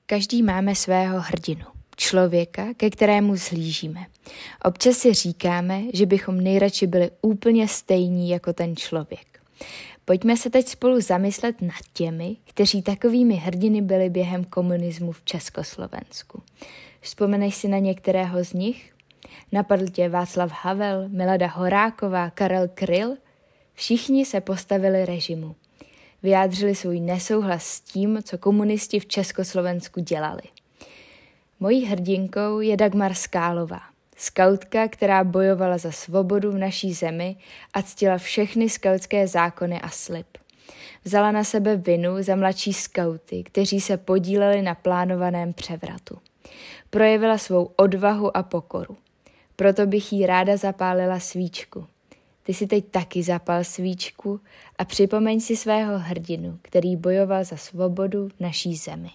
Každý máme svého hrdinu, člověka, ke kterému zhlížíme. Občas si říkáme, že bychom nejradši byli úplně stejní jako ten člověk. Pojďme se teď spolu zamyslet nad těmi, kteří takovými hrdiny byli během komunismu v Československu. Vzpomeneš si na některého z nich? Napadl tě Václav Havel, Milada Horáková, Karel Kryl? Všichni se postavili režimu. Vyjádřili svůj nesouhlas s tím, co komunisti v Československu dělali. Mojí hrdinkou je Dagmar Skálová, skautka, která bojovala za svobodu v naší zemi a ctila všechny skautské zákony a slib. Vzala na sebe vinu za mladší skauty, kteří se podíleli na plánovaném převratu. Projevila svou odvahu a pokoru. Proto bych jí ráda zapálila svíčku. Ty si teď taky zapal svíčku a připomeň si svého hrdinu, který bojoval za svobodu v naší zemi.